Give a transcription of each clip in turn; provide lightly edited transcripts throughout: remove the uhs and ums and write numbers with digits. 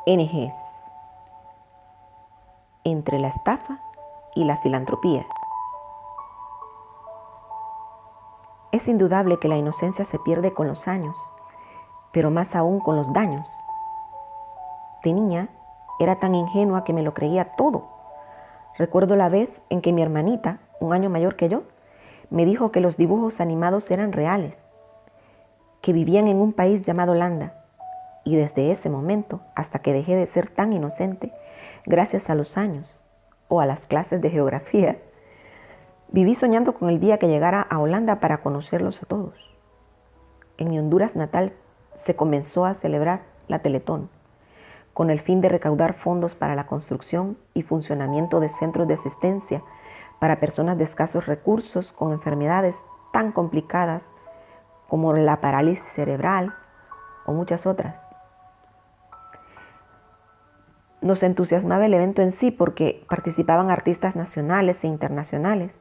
ONGs, entre la estafa y la filantropía. Es indudable que la inocencia se pierde con los años, pero más aún con los daños. De niña era tan ingenua que me lo creía todo. Recuerdo la vez en que mi hermanita, un año mayor que yo, me dijo que los dibujos animados eran reales, que vivían en un país llamado Holanda. Y desde ese momento, hasta que dejé de ser tan inocente, gracias a los años o a las clases de geografía, viví soñando con el día que llegara a Holanda para conocerlos a todos. En mi Honduras natal se comenzó a celebrar la Teletón, con el fin de recaudar fondos para la construcción y funcionamiento de centros de asistencia para personas de escasos recursos con enfermedades tan complicadas como la parálisis cerebral o muchas otras. Nos entusiasmaba el evento en sí porque participaban artistas nacionales e internacionales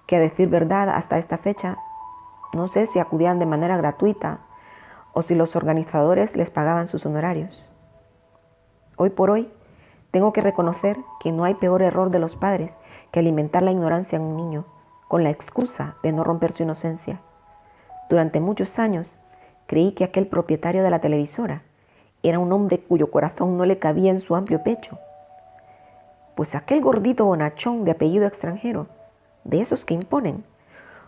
que, a decir verdad, hasta esta fecha no sé si acudían de manera gratuita o si los organizadores les pagaban sus honorarios. Hoy por hoy tengo que reconocer que no hay peor error de los padres que alimentar la ignorancia en un niño con la excusa de no romper su inocencia. Durante muchos años creí que aquel propietario de la televisora era un hombre cuyo corazón no le cabía en su amplio pecho. Pues aquel gordito bonachón de apellido extranjero, de esos que imponen,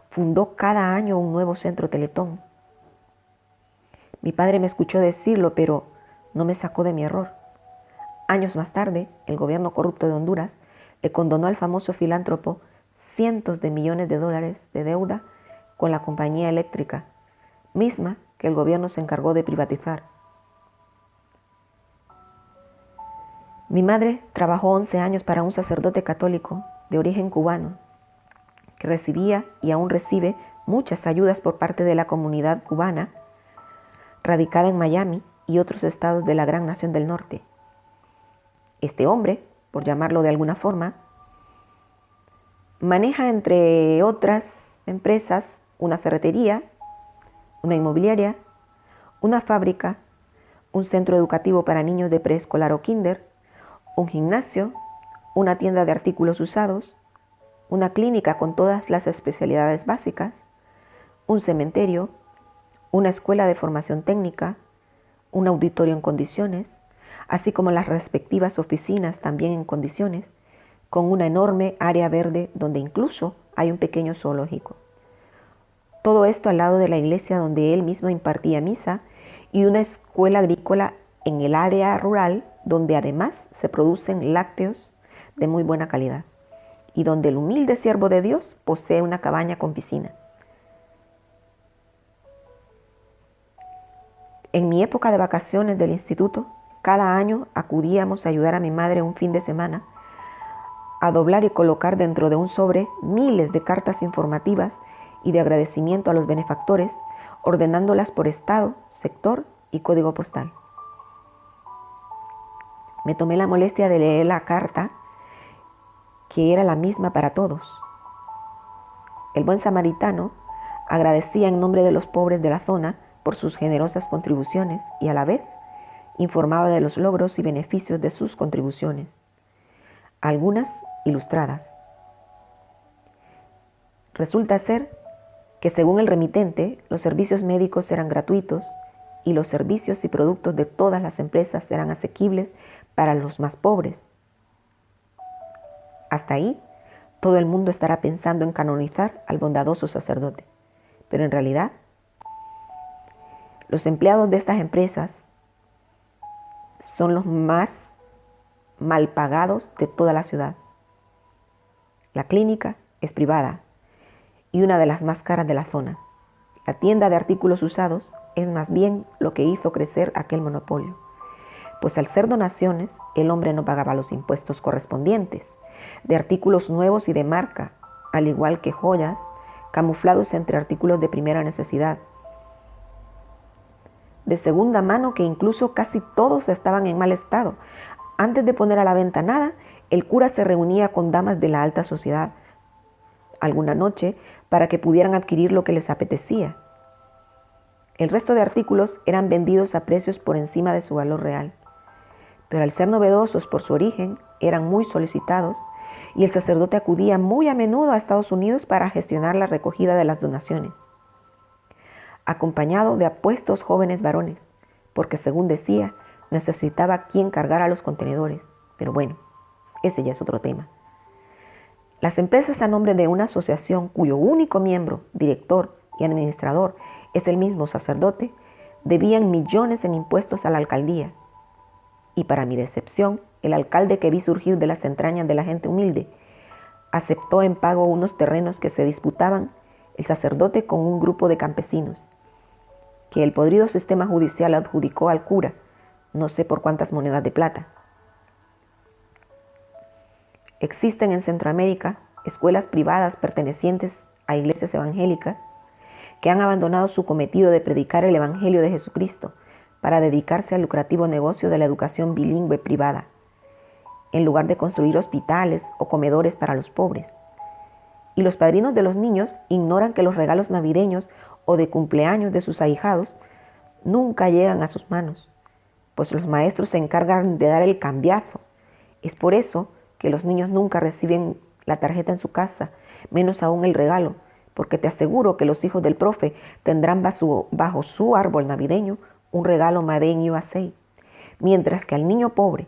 fundó cada año un nuevo centro Teletón. Mi padre me escuchó decirlo, pero no me sacó de mi error. Años más tarde, el gobierno corrupto de Honduras le condonó al famoso filántropo cientos de millones de dólares de deuda con la compañía eléctrica, misma que el gobierno se encargó de privatizar. Mi madre trabajó 11 años para un sacerdote católico de origen cubano, que recibía y aún recibe muchas ayudas por parte de la comunidad cubana, radicada en Miami y otros estados de la gran nación del norte. Este hombre, por llamarlo de alguna forma, maneja, entre otras empresas, una ferretería, una inmobiliaria, una fábrica, un centro educativo para niños de preescolar o kinder, un gimnasio, una tienda de artículos usados, una clínica con todas las especialidades básicas, un cementerio, una escuela de formación técnica, un auditorio en condiciones, así como las respectivas oficinas también en condiciones, con una enorme área verde donde incluso hay un pequeño zoológico. Todo esto al lado de la iglesia donde él mismo impartía misa y una escuela agrícola en el área rural donde además se producen lácteos de muy buena calidad y donde el humilde siervo de Dios posee una cabaña con piscina. En mi época de vacaciones del instituto, cada año acudíamos a ayudar a mi madre un fin de semana a doblar y colocar dentro de un sobre miles de cartas informativas y de agradecimiento a los benefactores, ordenándolas por estado, sector y código postal. Me tomé la molestia de leer la carta, que era la misma para todos. El buen samaritano agradecía en nombre de los pobres de la zona por sus generosas contribuciones y a la vez informaba de los logros y beneficios de sus contribuciones, algunas ilustradas. Resulta ser que según el remitente, los servicios médicos eran gratuitos y los servicios y productos de todas las empresas eran asequibles para los más pobres. Hasta ahí, todo el mundo estará pensando en canonizar al bondadoso sacerdote. Pero en realidad, los empleados de estas empresas son los más mal pagados de toda la ciudad. La clínica es privada y una de las más caras de la zona. La tienda de artículos usados es más bien lo que hizo crecer aquel monopolio, pues al ser donaciones, el hombre no pagaba los impuestos correspondientes de artículos nuevos y de marca, al igual que joyas, camuflados entre artículos de primera necesidad, de segunda mano, que incluso casi todos estaban en mal estado. Antes de poner a la venta nada, el cura se reunía con damas de la alta sociedad alguna noche para que pudieran adquirir lo que les apetecía. El resto de artículos eran vendidos a precios por encima de su valor real. pero al ser novedosos por su origen, eran muy solicitados y el sacerdote acudía muy a menudo a Estados Unidos para gestionar la recogida de las donaciones, acompañado de apuestos jóvenes varones, porque según decía, necesitaba quien cargara los contenedores. Pero bueno, ese ya es otro tema. Las empresas a nombre de una asociación cuyo único miembro, director y administrador es el mismo sacerdote, debían millones en impuestos a la alcaldía. Y para mi decepción, el alcalde que vi surgir de las entrañas de la gente humilde aceptó en pago unos terrenos que se disputaban el sacerdote con un grupo de campesinos, que el podrido sistema judicial adjudicó al cura, no sé por cuántas monedas de plata. Existen en Centroamérica escuelas privadas pertenecientes a iglesias evangélicas que han abandonado su cometido de predicar el Evangelio de Jesucristo para dedicarse al lucrativo negocio de la educación bilingüe privada, en lugar de construir hospitales o comedores para los pobres. Y los padrinos de los niños ignoran que los regalos navideños o de cumpleaños de sus ahijados nunca llegan a sus manos, pues los maestros se encargan de dar el cambiazo. Es por eso que los niños nunca reciben la tarjeta en su casa, menos aún el regalo, porque te aseguro que los hijos del profe tendrán bajo su árbol navideño un regalo Made in USA, mientras que al niño pobre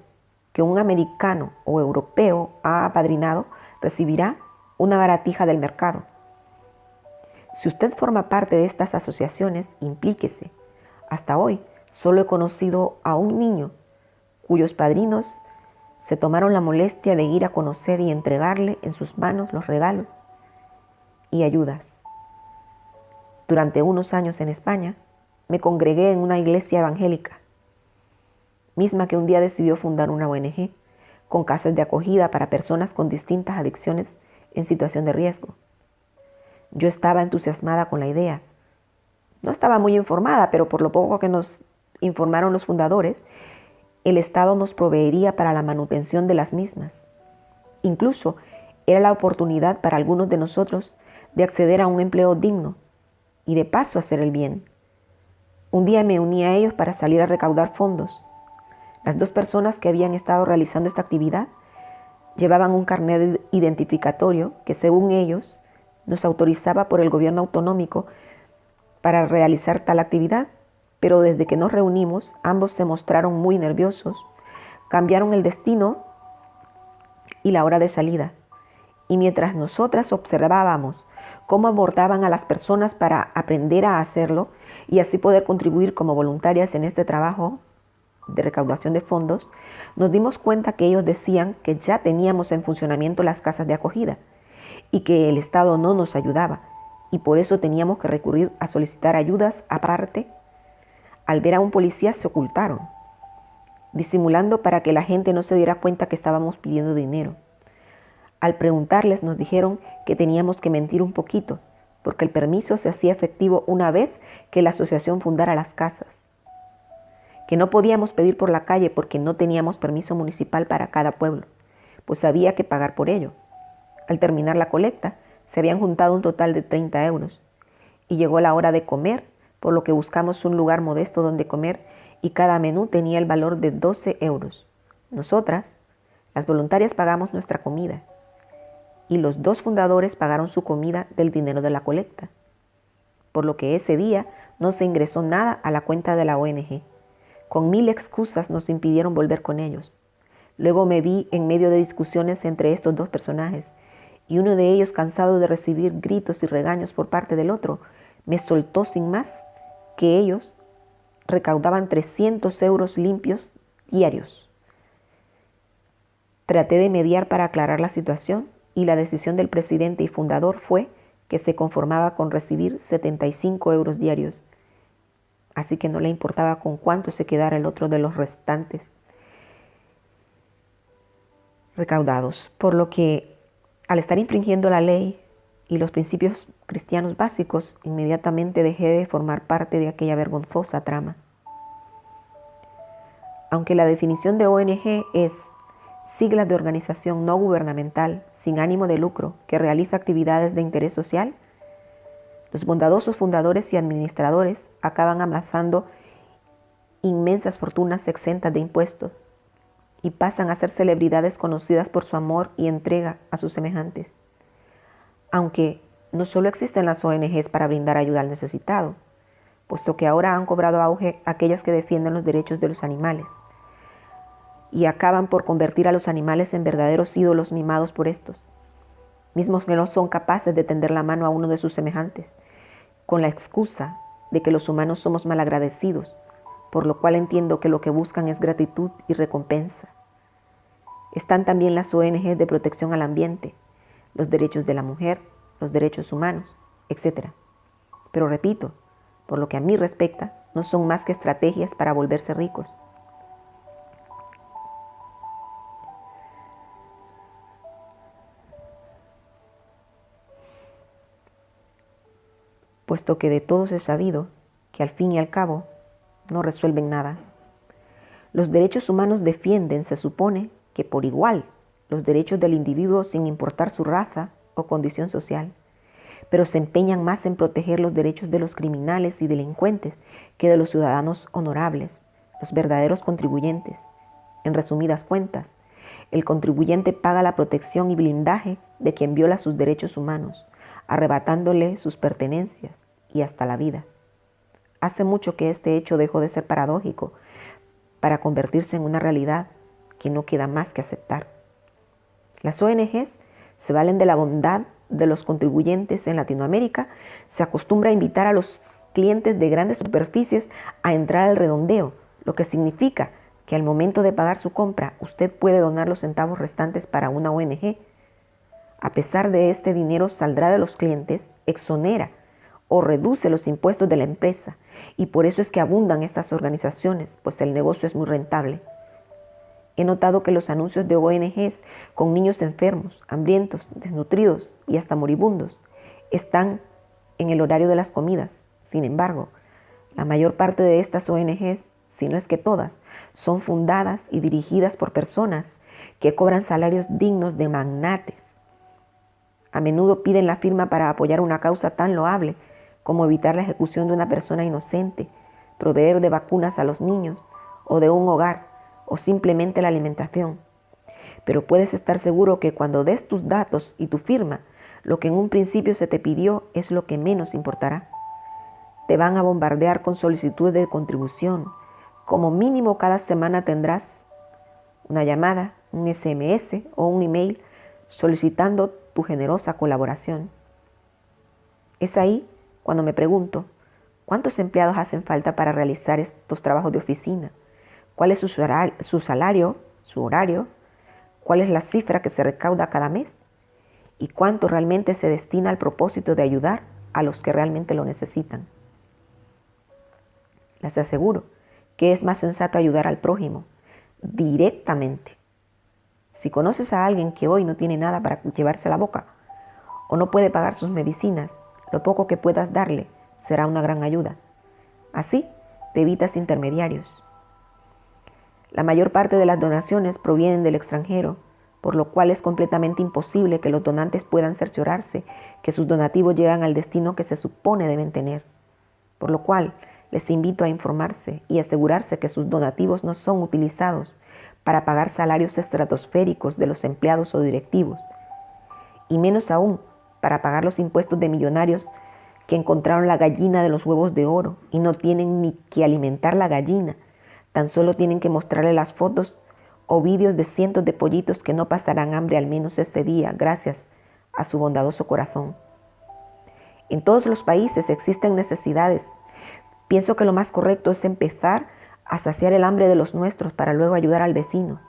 que un americano o europeo ha apadrinado recibirá una baratija del mercado. Si usted forma parte de estas asociaciones, implíquese. Hasta hoy solo he conocido a un niño cuyos padrinos se tomaron la molestia de ir a conocer y entregarle en sus manos los regalos y ayudas. Durante unos años en España, me congregué en una iglesia evangélica, misma que un día decidió fundar una ONG con casas de acogida para personas con distintas adicciones en situación de riesgo. Yo estaba entusiasmada con la idea. No estaba muy informada, pero por lo poco que nos informaron los fundadores, el Estado nos proveería para la manutención de las mismas. Incluso era la oportunidad para algunos de nosotros de acceder a un empleo digno y de paso hacer el bien. Un día me uní a ellos para salir a recaudar fondos. Las dos personas que habían estado realizando esta actividad llevaban un carnet identificatorio que, según ellos, nos autorizaba por el gobierno autonómico para realizar tal actividad, pero desde que nos reunimos, ambos se mostraron muy nerviosos, cambiaron el destino y la hora de salida. Y mientras nosotras observábamos cómo abordaban a las personas para aprender a hacerlo y así poder contribuir como voluntarias en este trabajo de recaudación de fondos, nos dimos cuenta que ellos decían que ya teníamos en funcionamiento las casas de acogida y que el Estado no nos ayudaba y por eso teníamos que recurrir a solicitar ayudas aparte. Al ver a un policía se ocultaron, disimulando para que la gente no se diera cuenta que estábamos pidiendo dinero. Al preguntarles nos dijeron que teníamos que mentir un poquito, porque el permiso se hacía efectivo una vez que la asociación fundara las casas, que no podíamos pedir por la calle porque no teníamos permiso municipal para cada pueblo, pues había que pagar por ello. Al terminar la colecta, se habían juntado un total de 30 euros y llegó la hora de comer, por lo que buscamos un lugar modesto donde comer y cada menú tenía el valor de 12 euros. Nosotras, las voluntarias, pagamos nuestra comida y los dos fundadores pagaron su comida del dinero de la colecta, por lo que ese día no se ingresó nada a la cuenta de la ONG. Con 1000 excusas nos impidieron volver con ellos. Luego me vi en medio de discusiones entre estos dos personajes y uno de ellos, cansado de recibir gritos y regaños por parte del otro, me soltó sin más que ellos recaudaban 300 euros limpios diarios. Traté de mediar para aclarar la situación y la decisión del presidente y fundador fue que se conformaba con recibir 75 euros diarios, así que no le importaba con cuánto se quedara el otro de los restantes recaudados, por lo que al estar infringiendo la ley y los principios cristianos básicos, inmediatamente dejé de formar parte de aquella vergonzosa trama. Aunque la definición de ONG es siglas de organización no gubernamental sin ánimo de lucro que realiza actividades de interés social, los bondadosos fundadores y administradores acaban amasando inmensas fortunas exentas de impuestos y pasan a ser celebridades conocidas por su amor y entrega a sus semejantes. Aunque no solo existen las ONGs para brindar ayuda al necesitado, puesto que ahora han cobrado auge aquellas que defienden los derechos de los animales y acaban por convertir a los animales en verdaderos ídolos mimados por estos, mismos que no son capaces de tender la mano a uno de sus semejantes, con la excusa de que los humanos somos malagradecidos, por lo cual entiendo que lo que buscan es gratitud y recompensa. Están también las ONG de protección al ambiente, los derechos de la mujer, los derechos humanos, etc. Pero repito, por lo que a mí respecta, no son más que estrategias para volverse ricos. Puesto que de todos es sabido que al fin y al cabo no resuelven nada. Los derechos humanos defienden, se supone, que por igual los derechos del individuo sin importar su raza o condición social, pero se empeñan más en proteger los derechos de los criminales y delincuentes que de los ciudadanos honorables, los verdaderos contribuyentes. En resumidas cuentas, el contribuyente paga la protección y blindaje de quien viola sus derechos humanos, arrebatándole sus pertenencias y hasta la vida. Hace mucho que este hecho dejó de ser paradójico para convertirse en una realidad que no queda más que aceptar. Las ONGs se valen de la bondad de los contribuyentes en Latinoamérica. Se acostumbra a invitar a los clientes de grandes superficies a entrar al redondeo, lo que significa que al momento de pagar su compra usted puede donar los centavos restantes para una ONG. A pesar de este dinero saldrá de los clientes, exonera o reduce los impuestos de la empresa, y por eso es que abundan estas organizaciones, pues el negocio es muy rentable. He notado que los anuncios de ONGs con niños enfermos, hambrientos, desnutridos y hasta moribundos están en el horario de las comidas. Sin embargo, la mayor parte de estas ONGs, si no es que todas, son fundadas y dirigidas por personas que cobran salarios dignos de magnates. A menudo piden la firma para apoyar una causa tan loable como evitar la ejecución de una persona inocente, proveer de vacunas a los niños o de un hogar, o simplemente la alimentación. Pero puedes estar seguro que cuando des tus datos y tu firma, lo que en un principio se te pidió es lo que menos importará. Te van a bombardear con solicitudes de contribución. Como mínimo cada semana tendrás una llamada, un SMS o un email solicitando tu generosa colaboración. Es ahí cuando me pregunto, ¿cuántos empleados hacen falta para realizar estos trabajos de oficina? ¿Cuál es su salario, su horario? ¿Cuál es la cifra que se recauda cada mes? ¿Y cuánto realmente se destina al propósito de ayudar a los que realmente lo necesitan? Les aseguro que es más sensato ayudar al prójimo directamente. Si conoces a alguien que hoy no tiene nada para llevarse a la boca o no puede pagar sus medicinas, lo poco que puedas darle será una gran ayuda. Así te evitas intermediarios. La mayor parte de las donaciones provienen del extranjero, por lo cual es completamente imposible que los donantes puedan cerciorarse que sus donativos llegan al destino que se supone deben tener. Por lo cual, les invito a informarse y asegurarse que sus donativos no son utilizados para pagar salarios estratosféricos de los empleados o directivos, y menos aún para pagar los impuestos de millonarios que encontraron la gallina de los huevos de oro y no tienen ni que alimentar la gallina. Tan solo tienen que mostrarle las fotos o vídeos de cientos de pollitos que no pasarán hambre al menos este día gracias a su bondadoso corazón. En todos los países existen necesidades. Pienso que lo más correcto es empezar a saciar el hambre de los nuestros para luego ayudar al vecino.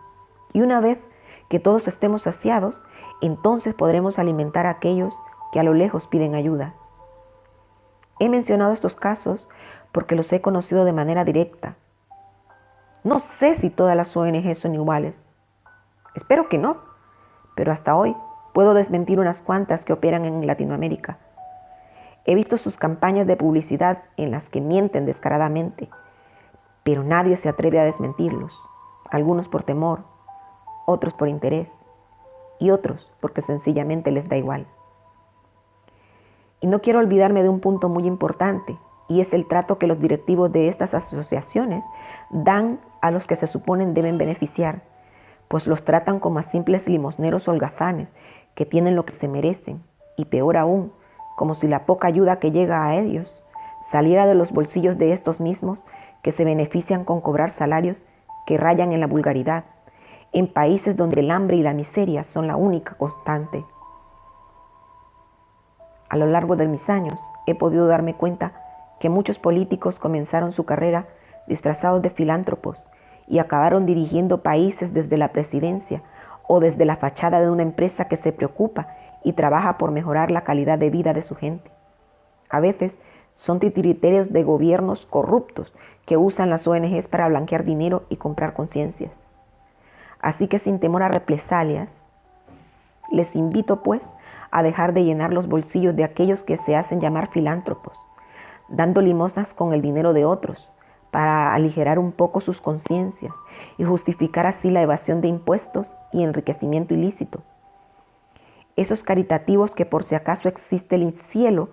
Y una vez que todos estemos saciados, entonces podremos alimentar a aquellos que a lo lejos piden ayuda. He mencionado estos casos porque los he conocido de manera directa. No sé si todas las ONG son iguales. Espero que no, pero hasta hoy puedo desmentir unas cuantas que operan en Latinoamérica. He visto sus campañas de publicidad en las que mienten descaradamente, pero nadie se atreve a desmentirlos. Algunos por temor, otros por interés y otros porque sencillamente les da igual. Y no quiero olvidarme de un punto muy importante, y es el trato que los directivos de estas asociaciones dan a los que se suponen deben beneficiar. pues los tratan como a simples limosneros holgazanes que tienen lo que se merecen, y peor aún, como si la poca ayuda que llega a ellos saliera de los bolsillos de estos mismos que se benefician con cobrar salarios que rayan en la vulgaridad, en países donde el hambre y la miseria son la única constante. A lo largo de mis años he podido darme cuenta que muchos políticos comenzaron su carrera disfrazados de filántropos y acabaron dirigiendo países desde la presidencia o desde la fachada de una empresa que se preocupa y trabaja por mejorar la calidad de vida de su gente. A veces son titiriteros de gobiernos corruptos que usan las ONGs para blanquear dinero y comprar conciencias. Así que sin temor a represalias, les invito pues a dejar de llenar los bolsillos de aquellos que se hacen llamar filántropos, dando limosnas con el dinero de otros, para aligerar un poco sus conciencias y justificar así la evasión de impuestos y enriquecimiento ilícito. Esos caritativos que por si acaso existe el cielo,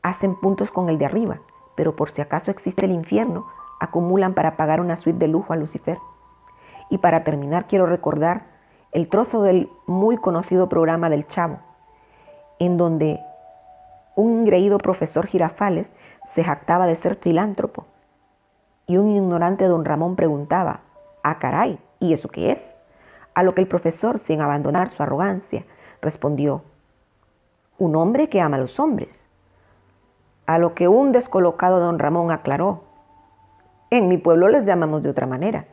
hacen puntos con el de arriba, pero por si acaso existe el infierno, acumulan para pagar una suite de lujo a Lucifer. Y para terminar quiero recordar el trozo del muy conocido programa del Chavo, en donde un ingreído profesor Girafales se jactaba de ser filántropo y un ignorante don Ramón preguntaba: «Ah, caray, ¿y eso qué es?». A lo que el profesor, sin abandonar su arrogancia, respondió: «Un hombre que ama a los hombres». A lo que un descolocado don Ramón aclaró: «En mi pueblo les llamamos de otra manera».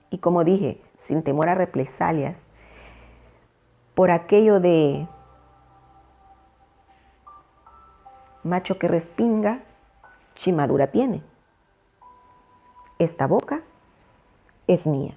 Y como dije, sin temor a represalias, por aquello de macho que respinga, chimadura tiene. Esta boca es mía.